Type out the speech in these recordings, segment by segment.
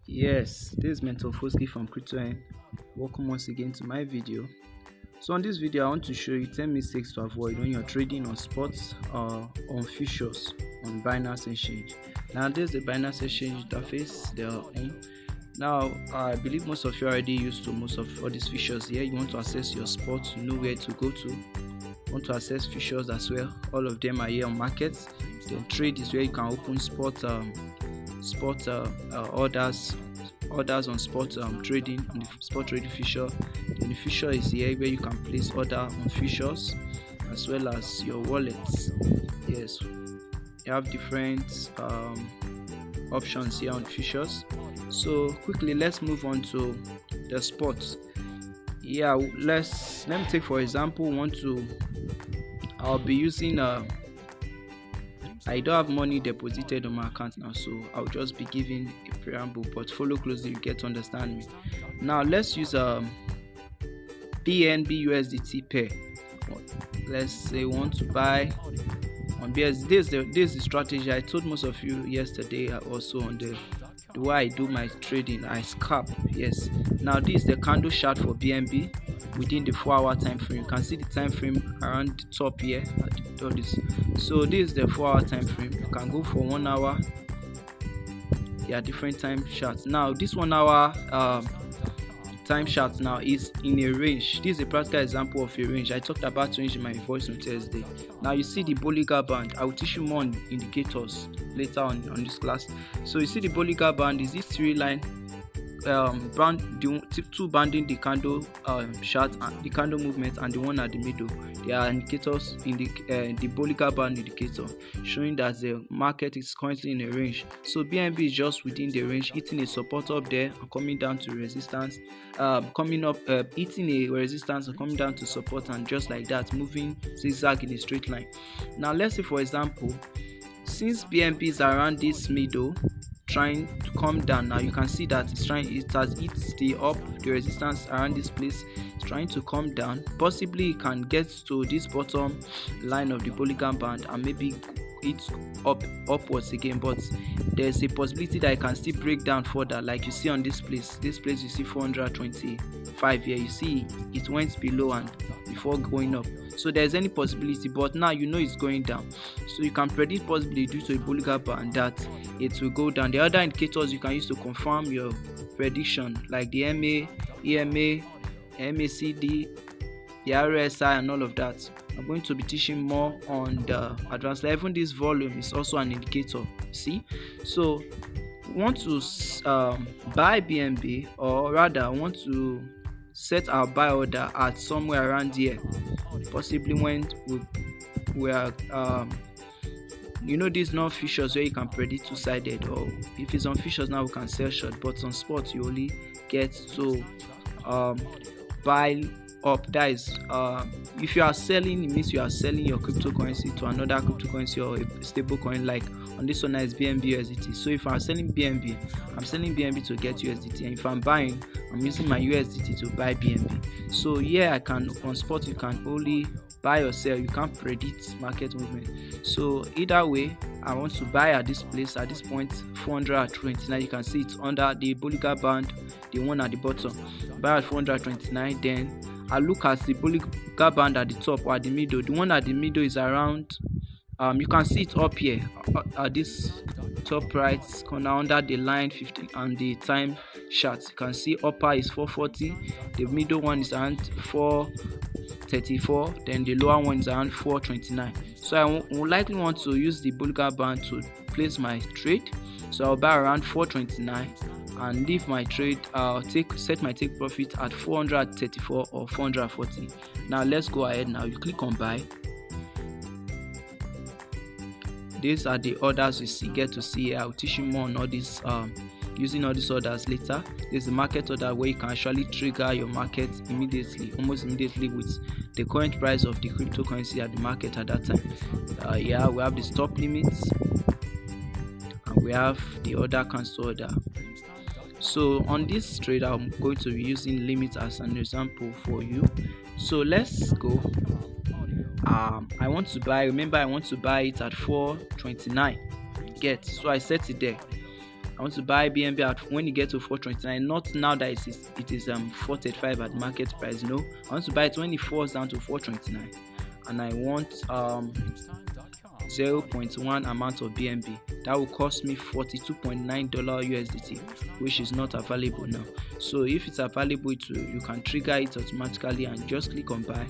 Yes, this is Mentor Ufosky from CryptoN. Welcome once again to my video. So on this video I want to show you 10 mistakes to avoid when you're trading on spots or on futures on Binance Exchange. Now this is the Binance Exchange interface they are on. Now I believe most of you are already used to most of all these features here. You want to access your spots, you know where to go to. You want to access features as well. All of them are here on markets. Then trade is where you can open spot orders on spot trading on the spot trading feature. Then the feature is here where you can place order on futures as well as your wallets. Yes, you have different options here on futures. So quickly let's move on to the spots. Yeah, let me take for example I'll be using I don't have money deposited on my account now, so I'll just be giving a preamble, but follow closely, you get to understand me. Now let's use BNB USDT pair. Let's say we want to buy on BSD. This is the strategy I told most of you yesterday. Also on the way I do my trading, I scalp. Yes, now this is the candle chart for BNB within the 4-hour time frame. You can see the time frame around the top here. So this is the 4-hour time frame. You can go for 1 hour. There are different time charts. Now this 1 hour time chart now is in a range. This is a practical example of a range. I talked about range in my voice on Thursday. Now you see the Bollinger Band. I will teach you more on indicators later on this class. So you see the Bollinger Band is this 3-line band, the two banding the candle chart and the candle movement, and the one at the middle. They are indicators in the Bollinger Band indicator, showing that the market is currently in a range. So BNB is just within the range, hitting a support up there and coming down to resistance, coming up, hitting a resistance and coming down to support, and just like that moving zigzag in a straight line. Now let's say for example, since BNB is around this middle trying to come down, now you can see that it has hit the resistance around this place. It's trying to come down. Possibly it can get to this bottom line of the Bollinger Band and maybe it's upwards again, but there's a possibility that it can still break down further, like you see on this place you see 425 here. You see it went below and before going up, so there's any possibility, but now you know it's going down, so you can predict possibly due to a Bollinger Band that it will go down. The other indicators you can use to confirm your prediction, like the MA, EMA, MACD, the RSI and all of that. I'm going to be teaching more on the advanced level. Even this volume is also an indicator, see. So want to buy BNB, or rather want to set our buy order at somewhere around here, possibly when we are these non-futures where you can predict two-sided, or if it's on futures now we can sell short, but on spot you only get to buy up. That is if you are selling, it means you are selling your cryptocurrency to another cryptocurrency or a stable coin. Like on this one is BNB USDT. So if I'm selling BNB, I'm selling BNB to get USDT, and if I'm buying, I'm using my USDT to buy BNB. So yeah, I can on spot you can only buy or sell, you can't predict market movement. So either way, I want to buy at this place, at this point 429. You can see it's under the Bollinger Band, the one at the bottom. Buy at 429. Then I look at the Bollinger Band at the top or at the middle. The one at the middle is around you can see it up here at this top right corner under the line 15 and the time chart. You can see upper is 440, the middle one is around 434, then the lower one is around 429. So I will likely want to use the Bollinger Band to place my trade. So I'll buy around 429 and leave my trade. I'll set my take profit at 434 or 440. Now let's go ahead. Now you click on buy. These are the orders you get to see. I'll teach you more on all this using all these orders later. There's a market order where you can actually trigger your market almost immediately with the current price of the cryptocurrency at the market at that time. We have the stop limits and we have the order cancel order. So on this trade I'm going to be using limit as an example for you. So let's go. I want to buy, remember I want to buy it at 429. So I set it there. I want to buy BNB at when it gets to 429, not now that it is 435 at market price. No, I want to buy it when it falls down to 429, and I want 0.1 amount of BNB. That will cost me $42.9 USDT, which is not available now. So if it's available, you can trigger it automatically and just click on buy,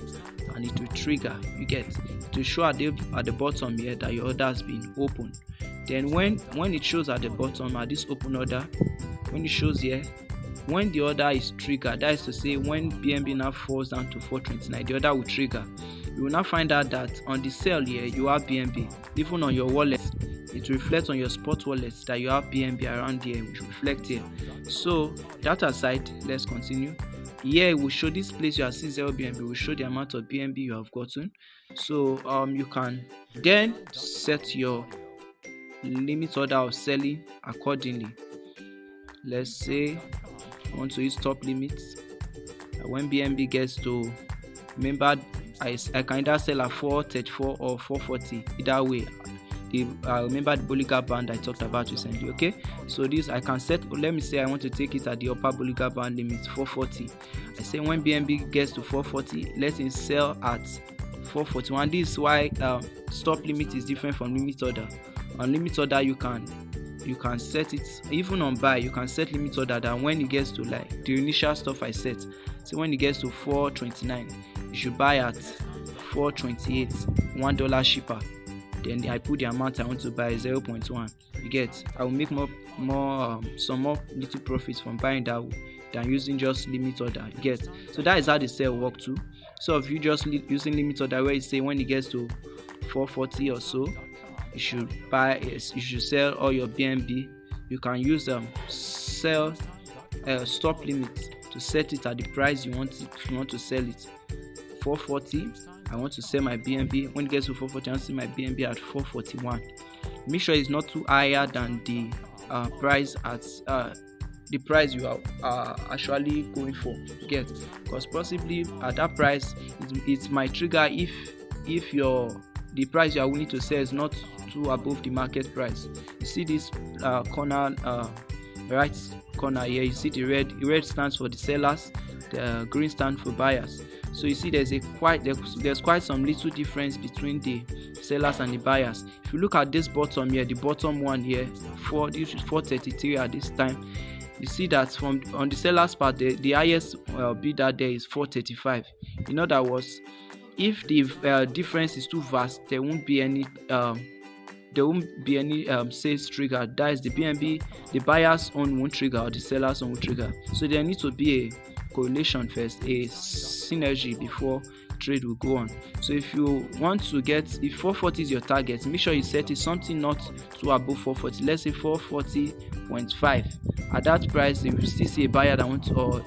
and it will trigger. You get to show at the bottom here that your order has been opened. Then when it shows at the bottom at this open order, when it shows here, when the order is triggered, that is to say when BNB now falls down to 429, the order will trigger. You will now find out that on the sell here you have BNB. Even on your wallet, it reflects on your spot wallet that you have BNB around here, which will reflect here. So that aside, let's continue. Here it will show this place you are seeing 0 BNB, will show the amount of BNB you have gotten. So you can then set your limit order of selling accordingly. Let's say I want to use top limits. When BNB gets to, remember, I can either sell at 434 or 440. Either way, remember the Bollinger Band I talked about recently. Okay, so this I can set. Let me say I want to take it at the upper Bollinger Band limit, 440. I say when BNB gets to 440, let him sell at 441. This is why stop limit is different from limit order. On limit order, you can set it. Even on buy, you can set limit order that when it gets to like the initial stuff I set. So when it gets to 429, you should buy at 428, $1 cheaper. Then I put the amount I want to buy, 0.1. You get, I will make some more little profits from buying that way than using just limit order. You get, so that is how the sell work too. So if you just using limit order, where you say when it gets to 440 or so, you should sell all your BNB. You can use sell stop limit to set it at the price you want to sell it. 440, I want to sell my BNB. When it gets to 440, I want to sell my BNB at 441. Make sure it's not too higher than the price at the price you are actually going for. Get, because possibly at that price it might trigger if the price you are willing to sell is not too above the market price. You see this corner, right corner here, you see the red stands for the sellers, the green stands for buyers. So you see there's quite some little difference between the sellers and the buyers. If you look at this bottom here, the bottom one here, this is 433 at this time. You see that on the sellers part, the highest bidder there is 435. In other words, if the difference is too vast, there won't be any sales trigger. That is, the BNB, the buyer's own won't trigger or the seller's own won't trigger. So there needs to be a correlation first, a synergy before trade will go on. So if you want to get, if 440 is your target, make sure you set it something not too above 440. Let's say 440.5. At that price, you will still see a buyer that wants to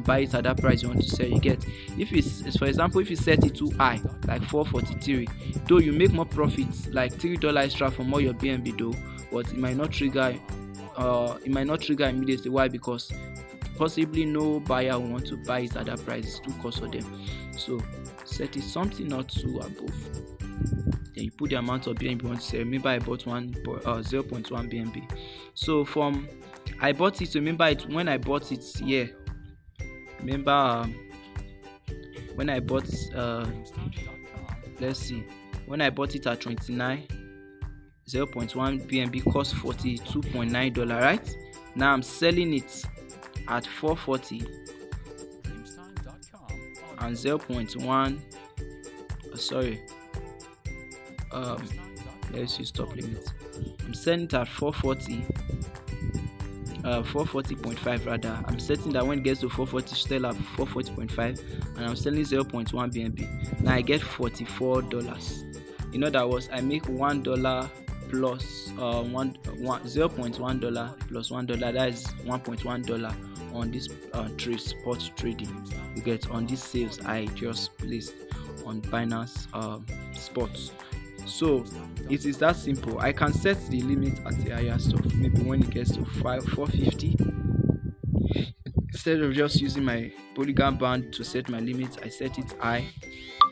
buy it at that price you want to sell. You get, if it's for example, if you set it too high, like 443, though you make more profits, like $3 extra from all your BNB though, but it might not trigger immediately. Why? Because possibly no buyer will want to buy it at that price. It's too cost for them. So set it something not too above. Then you put the amount of BNB you want to sell. Remember I bought 0.1 BNB. So I bought it. Remember it when I bought it here. Remember when I bought let's see, when I bought it at 29, 0.1 BNB cost $42.9, right? Now I'm selling it at 440 and 0.1 let's use stop limit. I'm selling it at 440 440.5 rather. I'm setting that when it gets to 440 sell at 440.5, and I'm selling 0.1 BNB. Now I get $44. In other words, I make $1 plus $0.1 plus $1, that is $1.1 on this spot trading. You get, on these sales I just placed on Binance Spot. So it is that simple. I can set the limit at the higher stuff. Maybe when it gets to 450, instead of just using my Polygon band to set my limit, I set it high.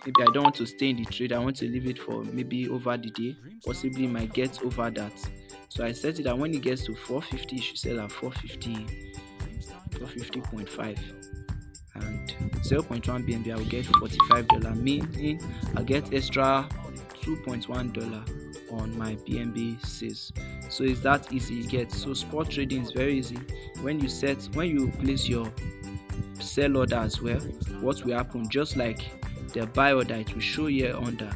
Maybe I don't want to stay in the trade, I want to leave it for maybe over the day. Possibly might get over that. So I set it that when it gets to 450, it should sell at 450.5, and 0.1 BNB I will get $45, meaning I'll get extra $2.1 on my BNB sales. So it's that easy you get. So spot trading is very easy. When you place your sell order as well, what will happen, just like the buy order, it will show here under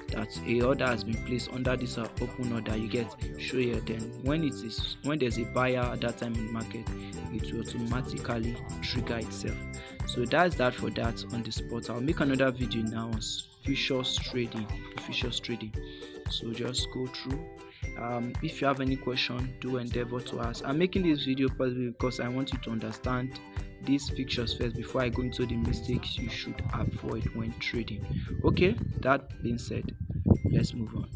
that a order has been placed under this open order, you get show here. Then when there's a buyer at that time in the market, it will automatically trigger itself. So that's that for that on the spot. I'll make another video now on futures trading. So just go through. If you have any question, do endeavor to ask. I'm making this video possible because I want you to understand these futures first before I go into the mistakes you should avoid when trading. Okay, that being said, let's move on.